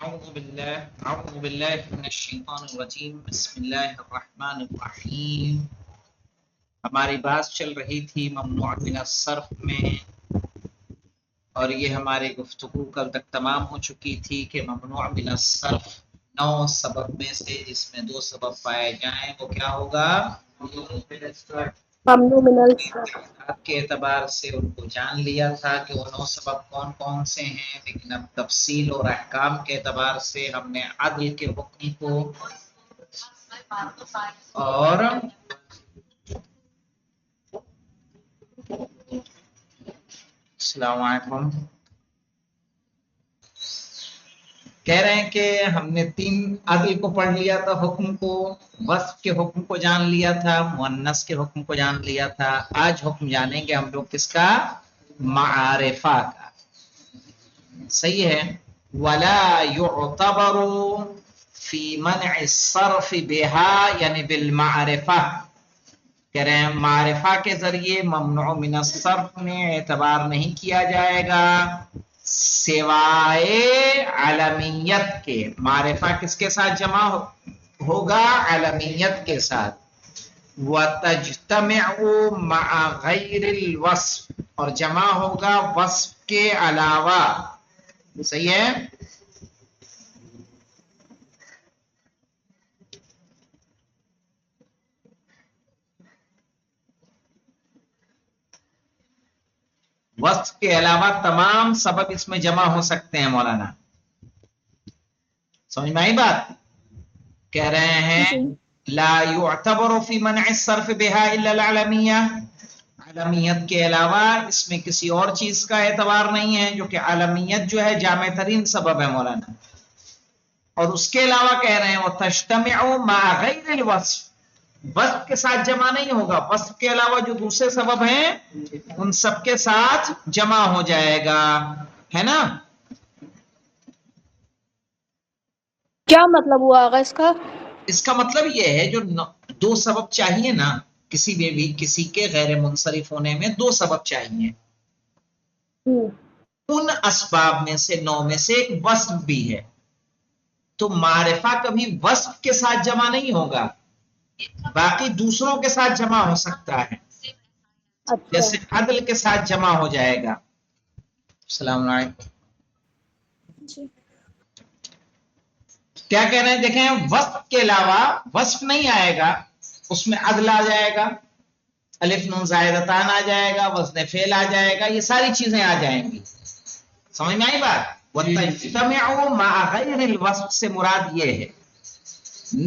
أعوذ بالله من الشیطان الرجیم بسم اللہ الرحمن الرحیم. ہماری بات چل رہی تھی ممنوع من الصرف میں، اور یہ ہماری گفتگو کل تک تمام ہو چکی تھی کہ ممنوع من الصرف 9 سبب میں سے جس میں 2 سبب پائے جائیں وہ کیا ہوگا؟ ممنوع من الصرف. آپ کے اعتبار سے ان کو جان لیا تھا کہ وہ 9 سبب کون کون سے ہیں، لیکن اب تفصیل اور احکام کے اعتبار سے ہم نے عدل کے حکم کو اور السلام علیکم کہہ رہے ہیں کہ ہم نے 3 عدل کو پڑھ لیا تھا، حکم کو، وصف کے حکم کو جان لیا تھا، مؤنث کے حکم کو جان لیا تھا. آج حکم جانیں گے ہم لوگ کس کا؟ معرفہ کا. صحیح ہے. ولا يعتبر في منع الصرف بها یعنی بالمعرفہ، کہہ رہے ہیں معرفہ کے ذریعے ممنوع من الصرف میں اعتبار نہیں کیا جائے گا سوائے علمیت کے. معرفہ کس کے ساتھ جمع ہوگا؟ علمیت کے ساتھ. وَتَجْتَمِعُ مَعَ غَيْرِ الْوَصْفِ اور جمع ہوگا وصف کے علاوہ. صحیح ہے. وصف کے علاوہ تمام سبب اس میں جمع ہو سکتے ہیں. مولانا سمجھ میں آئی بات؟ کہہ رہے ہیں لا يعتبر في منع الصرف بها الا العلمیہ، علمیت کے علاوہ اس میں کسی اور چیز کا اعتبار نہیں ہے، جو کہ علمیت جو ہے جامع ترین سبب ہے مولانا. اور اس کے علاوہ کہہ رہے ہیں وَتَجْتَمِعُ مَعَ غَيْرِ الْوَصْفِ، وصف کے ساتھ جمع نہیں ہوگا، وصف کے علاوہ جو دوسرے سبب ہیں ان سب کے ساتھ جمع ہو جائے گا، ہے نا؟ کیا مطلب ہوا آغا اس کا؟ اس کا مطلب یہ ہے جو 2 سبب چاہیے نا، کسی میں بھی کسی کے غیر منصرف ہونے میں 2 سبب چاہیے. ان اسباب میں سے 9 میں سے ایک وصف بھی ہے، تو معرفہ کبھی وصف کے ساتھ جمع نہیں ہوگا، باقی دوسروں کے ساتھ جمع ہو سکتا ہے. اچھا. جیسے عدل کے ساتھ جمع ہو جائے گا. السلام علیکم. کیا کہہ رہے ہیں؟ دیکھیں وصف کے علاوہ وصف نہیں آئے گا، اس میں عدل آ جائے گا، الف نون زائدتان آ جائے گا، وزن فعل آ جائے گا، یہ ساری چیزیں آ جائیں گی. سمجھ میں آئی بات؟ وَتَجْتَمِعُ مَعَ غَيْرِ الْوَصْفِ سے مراد یہ ہے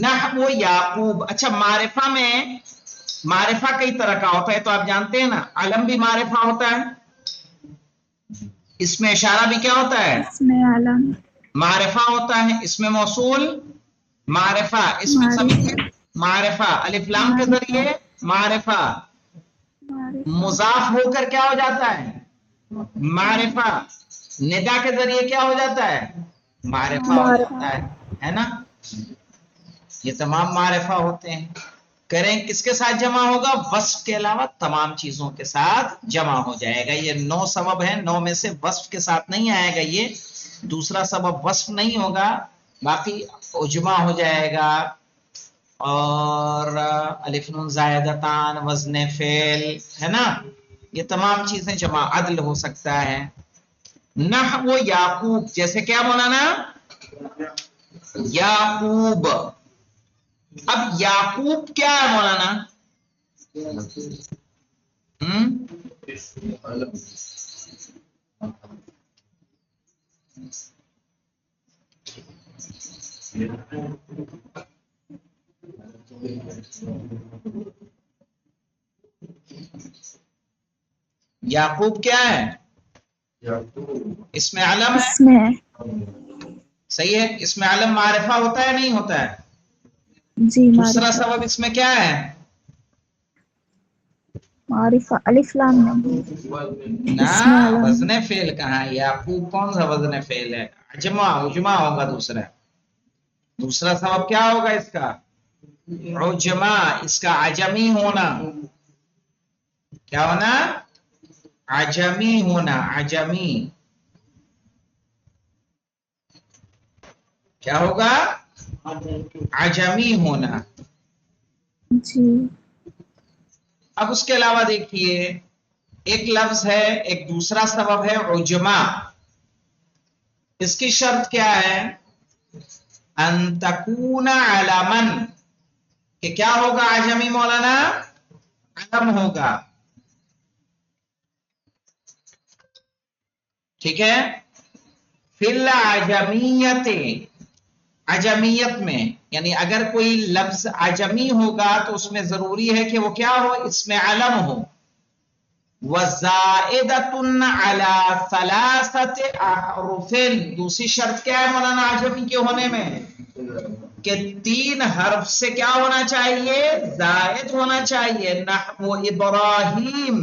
نحو یعقوب. اچھا معرفہ میں معرفہ کئی طرح کا ہوتا ہے تو آپ جانتے ہیں نا، علم بھی معرفہ ہوتا ہے، اس میں اشارہ بھی کیا ہوتا ہے؟ اس میں علم معرفہ ہوتا ہے. اس میں موصول معرفہ، اس میں ضمیر معرفہ، الف لام کے ذریعے معرفہ، مضاف ہو کر کیا ہو جاتا ہے؟ معرفہ. ندا کے ذریعے کیا ہو جاتا ہے؟ معرفہ ہو جاتا ہے نا؟ یہ تمام معرفہ ہوتے ہیں. کریں کس کے ساتھ جمع ہوگا؟ وصف کے علاوہ تمام چیزوں کے ساتھ جمع ہو جائے گا. یہ 9 سبب ہیں، 9 میں سے وصف کے ساتھ نہیں آئے گا، یہ دوسرا سبب وصف نہیں ہوگا، باقی اجمع ہو جائے گا. اور الف نون زائدتان، وزن فعل، ہے نا؟ یہ تمام چیزیں جمع. عدل ہو سکتا ہے. نحو یعقوب، جیسے کیا مولانا؟ یعقوب. اب یعقوب کیا ہے مولانا؟ یعقوب کیا ہے؟ اس میں علم ہے. صحیح ہے. اس میں علم معرفہ ہوتا ہے نہیں ہوتا ہے؟ جی. دوسرا سبب اس میں کیا ہے؟ معرفہ الف لام نا وزن فعل کہاں ہے؟ یعقوب کون سا وزن فعل ہے؟ عجمہ ہوگا. دوسرا سبب کیا ہوگا اس کا؟ عجمہ، اس کا عجمی ہونا. کیا ہونا؟ عجمی ہونا. عجمی. کیا ہوگا؟ عجمی ہونا. جی. اب اس کے علاوہ دیکھیے ایک لفظ ہے، ایک دوسرا سبب ہے عجما. اس کی شرط کیا ہے؟ ان تکون علمن، کہ کیا ہوگا عجمی مولانا؟ علم ہوگا. ٹھیک ہے. فی العجمیت، عجمیت میں، یعنی اگر کوئی لفظ عجمی ہوگا تو اس میں ضروری ہے کہ وہ کیا ہو؟ اس میں علم ہو. وَزَائِدَةٌ عَلَى ثَلَاثَةِ أَحْرُفٍ، دوسری شرط کیا ہے مولانا عجمی کے ہونے میں؟ کہ 3 حرف سے کیا ہونا چاہیے؟ زائد ہونا چاہیے. نحو ابراہیم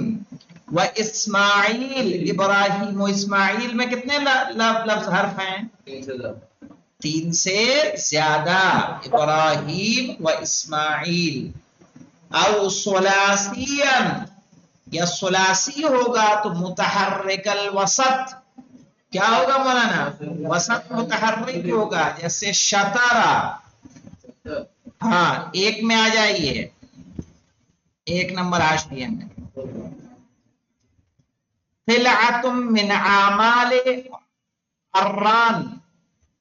و اسماعیل. ابراہیم و اسماعیل میں کتنے لفظ حرف ہیں؟ 3 سے زیادہ. ابراہیم و اسماعیل. او ثلاثیا، یا ثلاثی ہوگا تو متحرک الوسط. کیا ہوگا مولانا؟ وسط متحرک ہوگا. جیسے شطرا. ہاں، ایک میں آ جائیے، 1 نمبر حاشیے میں. خلعۃ من اعمال الران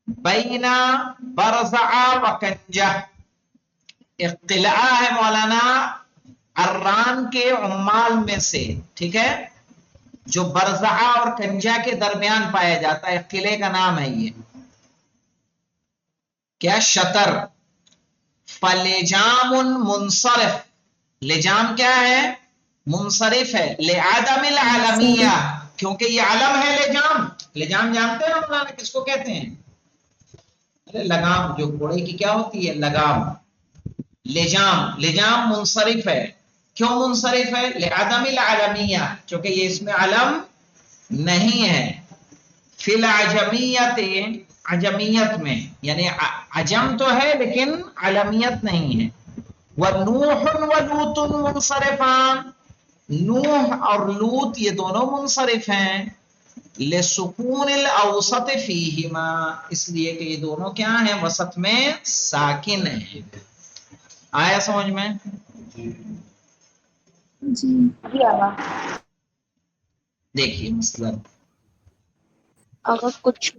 بین برزع و کنجہ. اقتلاع ہے مولانا الران کے عمال میں سے، ٹھیک ہے، جو برزعہ اور کنجا کے درمیان پایا جاتا ہے. قلعے کا نام ہے یہ. کیا؟ شطر. فلجام منصرف. لجام کیا ہے؟ منصرف ہے. لعدم العلمیہ، کیونکہ یہ علم ہے لجام. لجام جانتے ہیں مولانا کس کو کہتے ہیں؟ ارے لگام، جو گھوڑے کی کیا ہوتی ہے؟ لگام. لجام. لجام منصرف ہے. کیوں منصرف ہے؟ لعدم العلمیہ، چونکہ یہ اس میں علم نہیں ہے. فی العجمیت، عجمیت میں، یعنی عجم تو ہے لیکن علمیت نہیں ہے. وَنُوحٌ وَلُوطٌ مُنصَرِفَانِ، نوح اور لوط یہ دونوں منصرف ہیں. لِسُکُونِ الْأَوْسَطِ فِيهِمَا، اس لیے کہ یہ دونوں کیا ہیں؟ وسط میں ساکن ہیں. آیا سمجھ میں؟ جی. دیکھیے مثلا اگر کچھ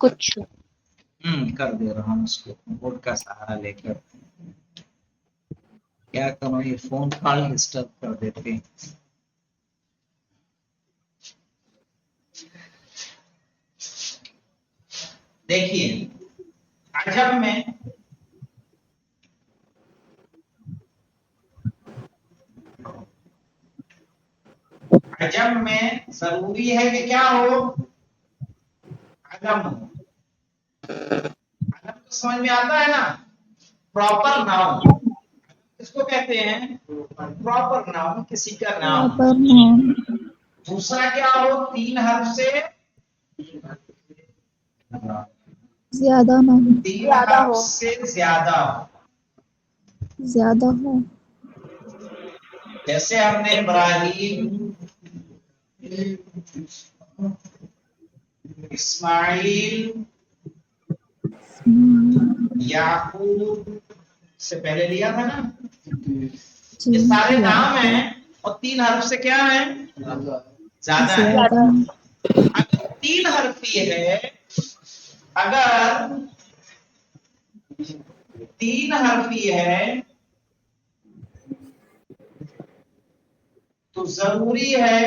کر دے رہا ہوں اس کو بورڈ کا سہارا لے کر. کیا کروں، یہ فون کال ڈسٹرب کر دیتے. دیکھیے عجم میں عجم میں ضروری ہے کہ کیا ہو؟ علم ہو. علم تو سمجھ میں آتا ہے نا؟ پراپر ناؤن اس کو کہتے ہیں. پراپر ناؤن، کسی کا نام. دوسرا کیا ہو؟ 3 حرف سے زیادہ نہ ہو. 3 حرف سے زیادہ ہو. زیادہ ہو. جیسے ہم نے ابراہیم، اسماعیل، یعقوب سے پہلے لیا تھا نا. یہ سارے نام ہیں اور 3 حرف سے کیا ہیں؟ زیادہ ہے. اگر 3 حرفی ہے، اگر 3 حرفی ہے تو ضروری ہے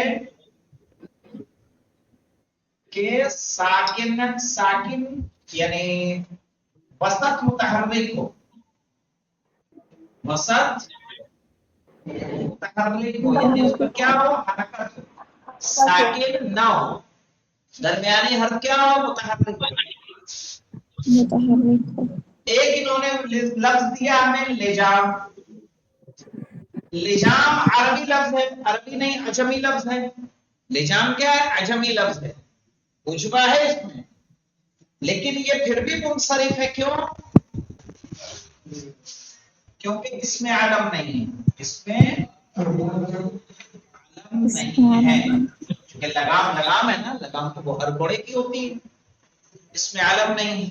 کہ ساکن یعنی وسط متحرک ہو. وسط متحرک ہو یعنی اس پر کیا ہو؟ حرکت ہو. ساکن نہ ہو. درمیانی حرف کیا ہو؟ متحرک ہو. ایک انہوں نے لفظ دیا ہمیں لجام. لجام عربی لفظ ہے، عربی نہیں عجمی لفظ ہے. لجام کیا ہے؟ عجمی لفظ ہے. عجبہ ہے اس میں، لیکن یہ پھر بھی منصرف ہے. کیوں؟ کیونکہ اس میں علم نہیں ہے. اس میں علم نہیں ہے. چونکہ لگام ہے نا، لگام تو وہ ہر گھوڑے کی ہوتی ہے. اس میں علم نہیں ہے.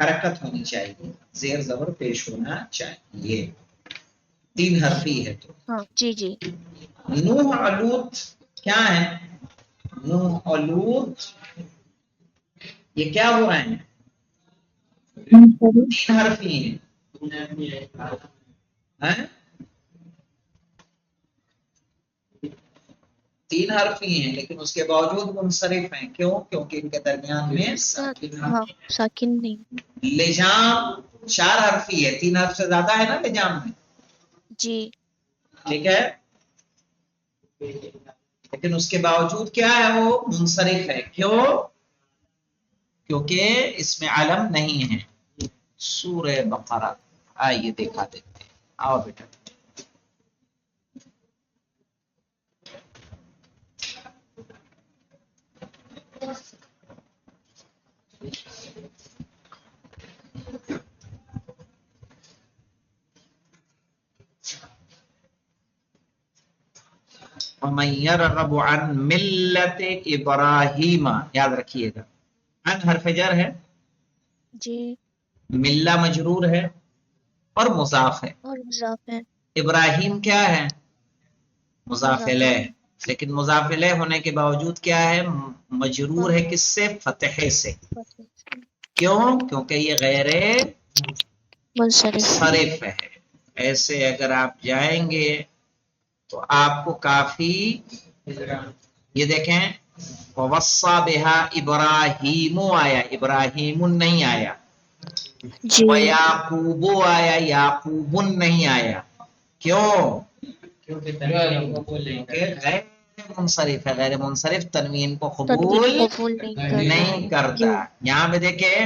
حرکت ہونی چاہیے, زیر زبر پیش ہونا چاہیے. 3 حرفی ہے تو. ہاں جی جی. نوح اور لوط کیا ہے؟ نوح اور لوط یہ کیا ہو رہے ہیں؟ 3 حرفی ہیں. ہیں 3 حرفی ہیں لیکن اس کے باوجود منصرف ہیں. کیوں؟ کیونکہ ان کے درمیان میں ہاں ساکن نہیں. لجام 4 حرفی ہے, 3 حرف سے زیادہ ہے نا لجام میں. جی ٹھیک ہے, لیکن اس کے باوجود کیا ہے وہ منصرف ہے. کیوں؟ کیونکہ اس میں علم نہیں ہے. سورہ بقرہ آئیے دیکھا دیتے ہیں. آؤ بیٹا. وَمَن يَرْغَبُ عَن مِلَّةِ إِبْرَاهِيمَ, یاد رکھیے گا عن حرف جر ہے, جی ملہ مجرور ہے اور مضاف ہے. اور مضاف ہے. ابراہیم کیا ہے؟ مضاف الیہ. لیکن مضاف الیہ ہونے کے باوجود کیا ہے؟ مجرور ہے. کس سے؟ فتحے سے. کیوں؟ کیونکہ یہ غیر منصرف ہے. ایسے اگر آپ جائیں گے تو آپ کو کافی, یہ دیکھیں وَوَصَّى بِهَا إِبْرَاهِيمُ آیا, ابراہیم نہیں آیا. جی وَيَعْقُوبُ آیا, یعقوب نہیں آیا. کیوں؟ کیونکہ غیر منصرف ہے. غیر منصرف تنوین کو تنوین قبول قبول نہیں کرتا. جی. یہاں پہ دیکھیں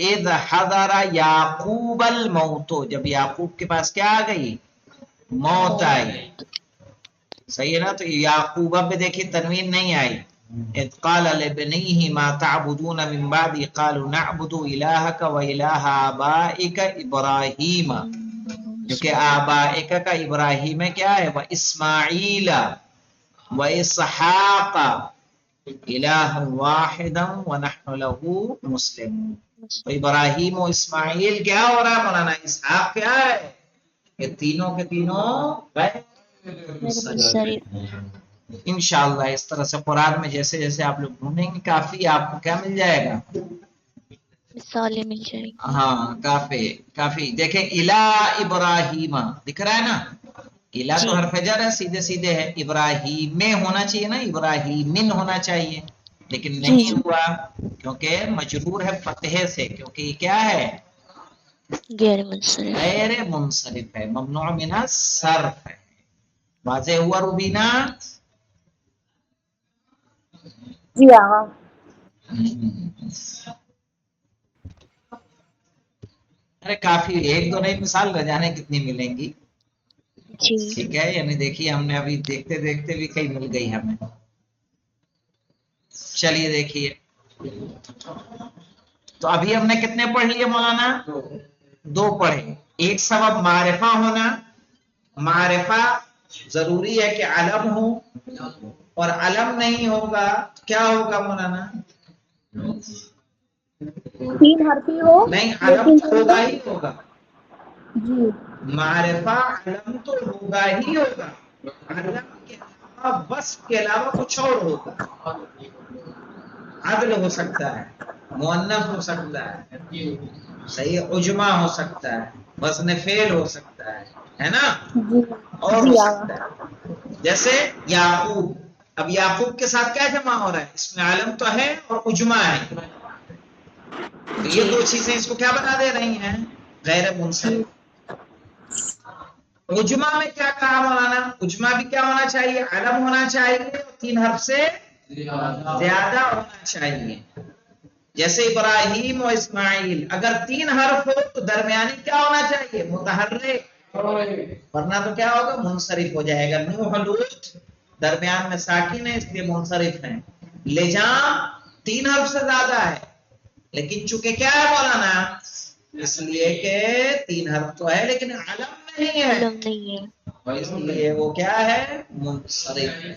اذ حضر یعقوب الموت, جب یعقوب کے پاس کیا آ گئی؟ موت آئی. صحیح ہے نا. تو یعقوب پہ دیکھیے تنوین نہیں آئی. اذ قال لبنیہ ما تعبدون من بعدی قالوا نعبد الہک و الہ آبائک ابراہیم, کیونکہ آبائک کا ابراہیم کیا ہے؟ وہ اسماعیل و اسحاق الہ واحدا ونحن له مسلمون. تو ابراہیم و اسماعیل کیا ہو رہا ہے مولانا؟ اسحاق کیا ہے؟ یہ تینوں کے تینوں انشاءاللہ اس طرح سے قرآن میں جیسے جیسے آپ لوگ ڈھونڈیں گے کافی آپ کو کیا مل جائے گا؟ مثالیں مل جائیں گی. ہاں کافی کافی. دیکھیں الہ ابراہیم دکھ رہا ہے نا, الہ تو جی حرف جر ہے, سیدھے سیدھے ہے. ابراہیم میں ہونا چاہیے نا, ابراہیمن ہونا چاہیے, لیکن جی نہیں جی ہوا کیونکہ مجرور ہے فتحے سے. کیونکہ یہ کیا ہے؟ غیر منصرف. غیر منصرف ہے, ممنوع من الصرف ہے. واضح ہوا روبینا؟ جی آقا. ارے کافی, ایک دو نہیں مثال رجانے کتنی ملیں گی. جی ٹھیک ہے, یعنی دیکھیے ہم نے ابھی دیکھتے دیکھتے بھی کئی مل گئی ہمیں. چلیے دیکھیے, تو ابھی ہم نے کتنے پڑھ لیے مولانا؟ 2 پڑھے. ایک سبب معرفہ ہونا. معرفہ ضروری ہے کہ علم ہو, اور علم نہیں ہوگا کیا ہوگا مولانا؟ 3 حرفی ہو نہیں, علم لیکن تو ہوگا ہی ہوگا. جی معرفہ علم تو ہوگا ہی ہوگا. علم کے علاوہ وصف کے علاوہ کچھ اور ہوگا. عدل ہو سکتا ہے, مؤنث ہو سکتا ہے, صحیح عجمہ ہو سکتا ہے, وزن فعل ہو سکتا ہے نا, جی اور ہو جی سکتا آقا. ہے. جیسے یعقوب, اب یعقوب کے ساتھ کیا جمع ہو رہا ہے؟ اس میں عالم تو ہے اور عجمہ ہے. تو یہ جی 2 چیزیں اس کو کیا بنا دے رہی ہیں؟ غیر منصرف. عجمہ میں کیا کہا مولانا؟ عجمہ بھی کیا ہونا چاہیے؟ علم ہونا چاہیے, 3 حرف سے زیادہ ہونا چاہیے. جیسے ابراہیم و اسماعیل, اگر 3 حرف ہو تو درمیانی کیا ہونا چاہیے؟ متحرک, ورنہ تو کیا ہوگا؟ منصرف ہو جائے گا. نوح لوط درمیان میں ساکن ہے اس لیے منصرف ہیں. لجام 3 حرف سے زیادہ ہے, لیکن چونکہ کیا ہے مولانا؟ اس لیے کہ 3 حرف تو ہے لیکن علم نہیں ہے, علم نہیں ہے. اس لیے وہ کیا ہے؟ منصرف ہے.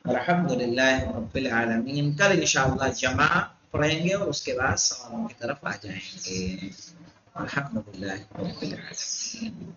الحمدللہ رب العالمین. کل انشاءاللہ جمع پڑھیں گے اور اس کے بعد سوالوں کی طرف آ جائیں گے. الحمدللہ رب العالمین.